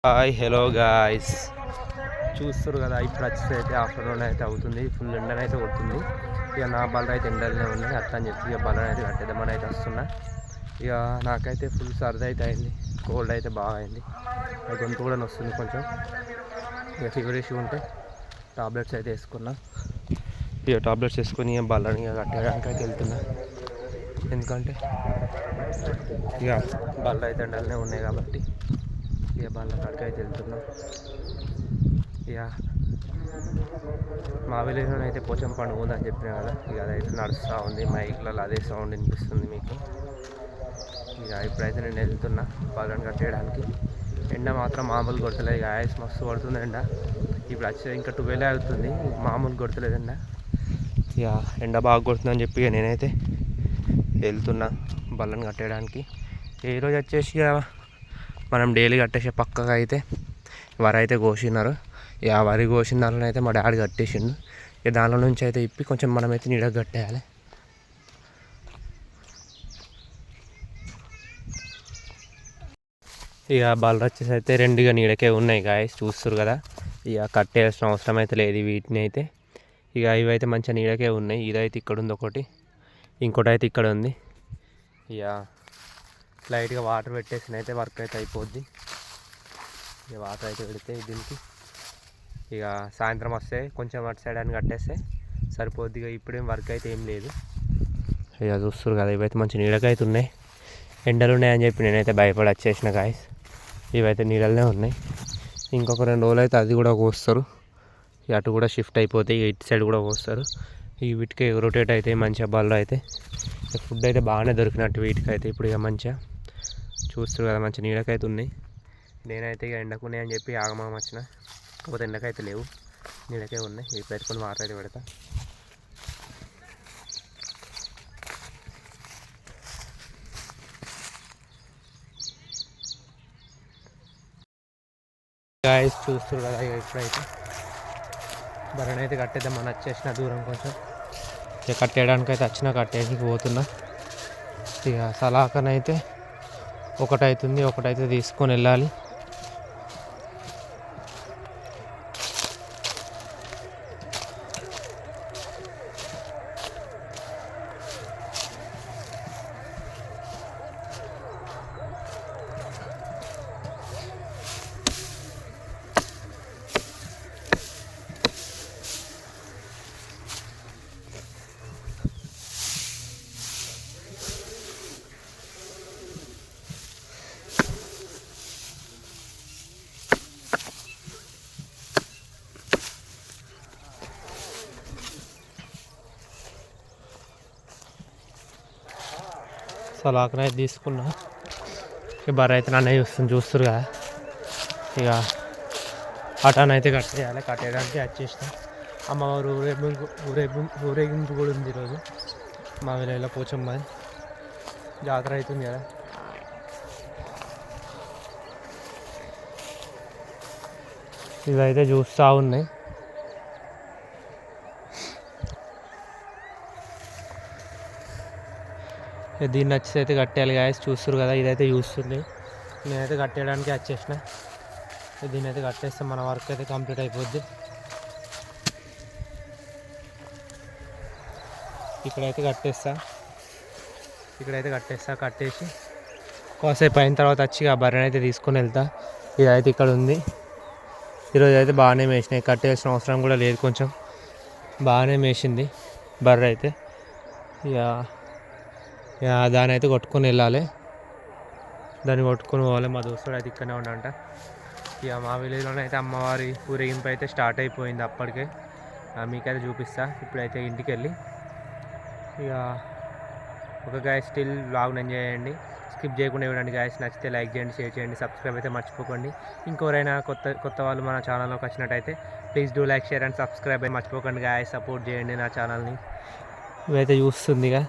Hi hello guys, చూస్తారు కదా ఇప్పుడు అయితే ఆఫ్టర్నూన్ అయితే అవుతుంది. ఫుల్ ఎండన అయితే కొడుతుంది. ఇక నా బల్ల అయితే ఎండలనే ఉన్నాయి. అట్లా అని చెప్పి ఇక బల్లని అయితే కట్టేద్దామని అయితే వస్తున్నా. ఇక నాకైతే ఫుల్ సర్ది అయితే అయింది, కోల్డ్ అయితే బాగా అయింది. గొంతు కూడా వస్తుంది కొంచెం. ఇక ఫీవర్ ఇష్యూ ఉంటే టాబ్లెట్స్ అయితే వేసుకున్నా. ఇక టాబ్లెట్స్ వేసుకొని ఇక బల్లని ఇక కట్టేయడానికి అయితే వెళ్తున్నా. ఎందుకంటే ఇక బల్ల అయితే ఎండలనే ఉన్నాయి కాబట్టి ఇక బల్ల కాడికి అయితే వెళ్తున్నాం. ఇక మా విలేజ్లో అయితే పోచమ్మ పండుగ ఉందని చెప్పిన కదా, ఇక అదైతే నడుస్తూ ఉంది. మైక్లలో అదే సౌండ్ వినిపిస్తుంది మీకు. ఇక ఇప్పుడైతే నేను వెళ్తున్నా బల్లని కట్టేయడానికి. ఎండ మాత్రం మామూలు కొడతలేదు, ఇక ఐస్ మస్తు కొడుతుంది ఎండ. ఇప్పుడు వచ్చే ఇంకా 12 అవుతుంది, మామూలు కొడతలేదు ఎండ. ఇక ఎండ బాగా కొడుతుందని చెప్పి ఇక నేనైతే వెళ్తున్నా బల్లని కట్టేయడానికి. ఈరోజు వచ్చేసి మనం డైలీ కట్టేసే పక్కగా అయితే వరి అయితే కోసినారు. ఇక ఆ వరి కోసిన దాంట్లో అయితే మా డాడీ కట్టేసిండు. ఇక దానిలో నుంచి అయితే ఇప్పి కొంచెం మనమైతే నీడగా కట్టేయాలి. ఇక బల్ల వచ్చేసి అయితే రెండుగా నీడకే ఉన్నాయి గాయస్, చూస్తారు కదా. ఇక కట్టేయాల్సిన అవసరం అయితే లేదు వీటిని అయితే. ఇక ఇవైతే మంచిగా నీడకే ఉన్నాయి. ఇదైతే ఇక్కడ ఉంది ఒకటి, ఇంకోటి అయితే ఇక్కడ ఉంది. ఇక లైట్గా వాటర్ పెట్టేసిన అయితే వర్క్ అయితే అయిపోద్ది. ఇక వాటర్ అయితే పెడితే దీనికి ఇక సాయంత్రం వస్తే కొంచెం అటు సైడ్ అని కట్టేస్తే సరిపోద్ది. ఇక ఇప్పుడేం వర్క్ అయితే ఏం లేదు. ఇక చూస్తారు కదా, ఇవైతే మంచి నీడకైతే ఉన్నాయి. ఎండలు ఉన్నాయని చెప్పి నేనైతే భయపడి వచ్చేసిన గాయస్. ఇవైతే నీడలనే ఉన్నాయి. ఇంకొక 2 రోజులు అయితే అది కూడా కోస్తారు. అటు కూడా షిఫ్ట్ అయిపోతాయి, ఇటు సైడ్ కూడా కోస్తారు. ఈ వీటికి రొటేట్ అయితే మంచిగా బల్లో అయితే ఫుడ్ అయితే బాగానే దొరికినట్టు వీటికైతే. ఇప్పుడు ఇక మంచిగా చూస్తారు కదా, మంచి నీడకైతే ఉన్నాయి. నేనైతే ఇక ఎండకున్నాయి అని చెప్పి ఆగమాగం వచ్చిన, కాకపోతే ఎండకైతే లేవు, నీడకే ఉన్నాయి. ఇవి పెట్టుకొని వాటర్ అయితే పెడతా. గాయస్ చూస్తారు కదా, ఇక ఇప్పుడైతే బర్రెని అయితే కట్టేద్దాం. మనం వచ్చేసిన దూరం కొంచెం ఇక కట్టేయడానికి అయితే వచ్చిన, కట్టేసి పోతున్నా. ఇక సలాకనైతే ఒకటైతుంది, ఒకటైతే తీసుకొని వెళ్ళాలి. సలాకన అయితే తీసుకున్నా. ఇక బర్రె అయితే నన్ను చూస్తారు కదా. ఇక అటానైతే కట్టేయాలి. కట్టేయడానికి వచ్చేసిన. అమ్మవారు ఊరేగింపు కూడా ఉంది ఈరోజు మా విలేజ్లో. పోచమ్మ జాతర అవుతుంది కదా. ఇవైతే చూస్తూ ఉన్నాయి. దీన్ని వచ్చి అయితే కట్టేయాలి గాయస్, చూస్తారు కదా. ఇదైతే చూస్తుంది, నేనైతే కట్టేయడానికి వచ్చేసిన. దీన్ని అయితే కట్టేస్తే మన వర్క్ అయితే కంప్లీట్ అయిపోద్ది. ఇక్కడైతే కట్టేస్తా. కట్టేసి కాసేపు అయిన తర్వాత వచ్చి ఆ బర్రెని అయితే తీసుకొని వెళ్తా. ఇదైతే ఇక్కడ ఉంది. ఈరోజు అయితే బాగానే మేసినాయి, కట్టేయాల్సిన అవసరం కూడా లేదు. కొంచెం బాగానే మేసింది బర్రె అయితే. ఇక దాని అయితే కొట్టుకొని వెళ్ళాలి, దాన్ని కొట్టుకొని పోవాలి. మా దోస్తుడు అయితే ఇక్కడనే ఉండంట. ఇక మా విలేజ్లోనే అయితే అమ్మవారి ఊరేగింపు అయితే స్టార్ట్ అయిపోయింది అప్పటికే. మీకైతే చూపిస్తా. ఇప్పుడైతే ఇంటికి వెళ్ళి ఇక ఒక గాయస్ స్టిల్ వ్లాగ్ని ఎంజాయ్ చేయండి, స్కిప్ చేయకుండా ఇవ్వండి గాయస్. నచ్చితే లైక్ చేయండి, షేర్ చేయండి, సబ్స్క్రైబ్ అయితే మర్చిపోకండి. ఇంకెవరైనా కొత్త వాళ్ళు మన ఛానల్లోకి వచ్చినట్టయితే please do like, share and subscribe అయితే మర్చిపోకండి గాయస్. సపోర్ట్ చేయండి నా ఛానల్ని. ఇవైతే చూస్తుందిగా.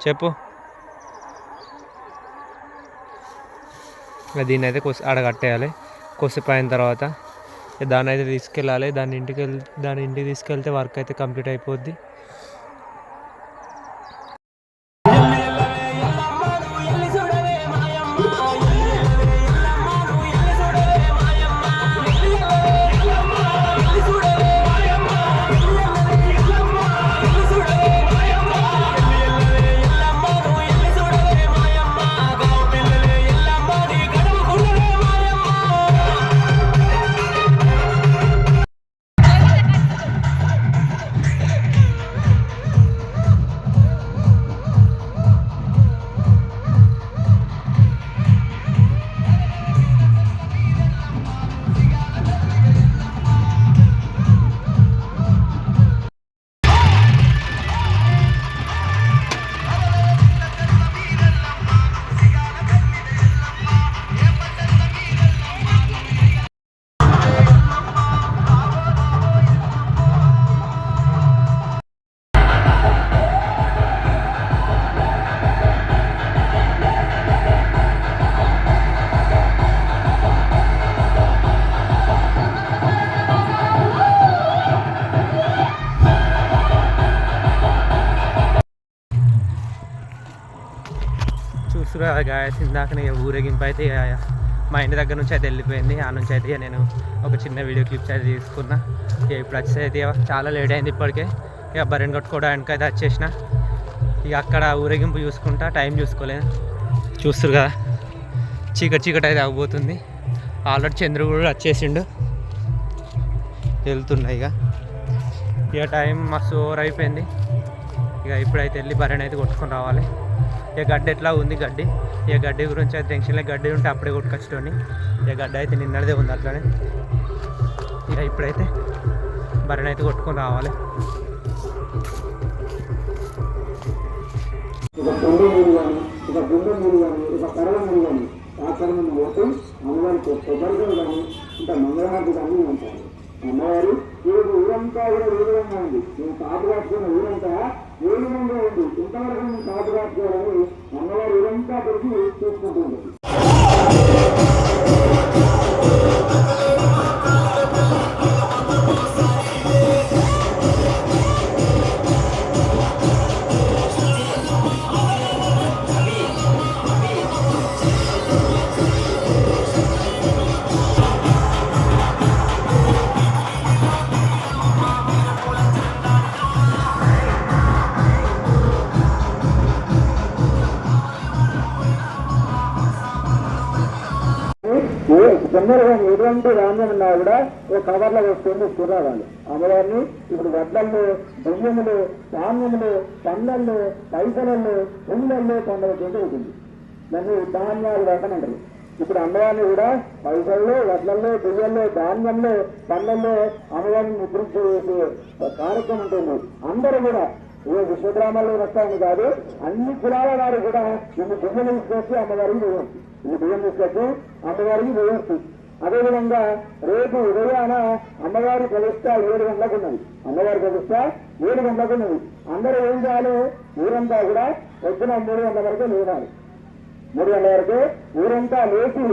చెప్పు. దీన్ని అయితే ఆడ కట్టేయాలి. కొద్దిసేపు అయిన తర్వాత దాన్ని అయితే తీసుకెళ్ళాలి. దాని ఇంటికి తీసుకెళ్తే వర్క్ అయితే కంప్లీట్ అయిపోద్ది. చూస్తున్నారు గాయస్, ఇందాకనే ఊరేగింపు అయితే మా ఇంటి దగ్గర నుంచి అయితే వెళ్ళిపోయింది. ఆ నుంచి అయితే నేను ఒక చిన్న వీడియో క్లిప్స్ అయితే తీసుకున్నా. ఇక ఇప్పుడు వచ్చేది చాలా లేట్ అయింది ఇప్పటికే. ఇక బర్రెని కొట్టుకోవడానికి అయితే వచ్చేసిన. ఇక అక్కడ ఊరేగింపు చూసుకుంటా టైం చూసుకోలేదు. చూస్తారు కదా చీకటి అయితే అవ్వబోతుంది. ఆల్రెడీ చంద్రుడు కూడా వచ్చేసిండు. వెళ్తున్నాయి ఇక టైం మస్తు ఓవర్ అయిపోయింది. ఇక ఇప్పుడైతే వెళ్ళి బర్రెని అయితే కొట్టుకొని రావాలి. ఇక గడ్డి ఎట్లా ఉంది గడ్డి, ఇక గడ్డి గురించి అయితే టెన్షన్లే. గడ్డి ఉంటే అప్పుడే కొట్టుకొచ్చుకొని. ఇక గడ్డి అయితే నిన్నదే ఉంది అట్లనే. ఇక ఇప్పుడైతే బర్రెని అయితే కొట్టుకొని రావాలి. ఒక కొండ మూడు కానీ, ఒక గుండె మూడు కానీ, ఒక కర్ర మూడు కానీ, ఆ కర్రను పోతే అమ్మవారికి కొబ్బరికాయ కానీ ఇంకా మంగళహారతి కానీ ఉంటారు. అమ్మవారు ఈరోజు ఊరంతా కూడా ఏ విధంగా ఉంది, మేము కాపు కాచుకున్న ఊరంతా ఏ విధంగా ఉంది, ఇంతవరకు మేము కాపు కాచుకోవాలని అమ్మవారు ఊరంతా కలిసి చూసుకుంటూ ఉంటుంది. జనరల్గా ఎటువంటి ధాన్యం ఉన్నా కూడా ఒక కవర్లో వస్తుంది చూడాలి. అమ్మవారిని ఇప్పుడు వడ్లల్లో, బియ్యములు, ధాన్యములు, పండ్లల్లో, పైసలల్లో, పుల్లల్లో పండుగ ఉంటుంది. దాన్ని ధాన్యాలు రకమంటారు. ఇప్పుడు అమ్మవారిని కూడా పైసల్లో, వడ్లల్లో, బియ్యంలో, ధాన్యంలో, పండ్లల్లో అమ్మవారిని ముద్రించే కార్యక్రమం ఉంటుంది. అందరూ కూడా ఏ విశ్వగ్రామాల్లో వస్తాయని కాదు, అన్ని కులాల వారు కూడా ఇన్ని బియ్యం తీసుకొచ్చి అమ్మవారికి వేయవచ్చు. ఇన్ని బియ్యం తీసుకొచ్చి అమ్మవారికి వేయవచ్చు. అదేవిధంగా రేపు ఉదయాన అమ్మవారి ప్రతిష్ట 7 గంటలకు ఉన్నది. అమ్మవారి ప్రతిష్ట 7 గంటలకు ఉన్నది. అందరూ ఏం చేయాలి, ఊరంతా కూడా పొద్దున 3 గంటల వరకు లేవాలి. 3 గంటల వరకు ఊరంతా లేచి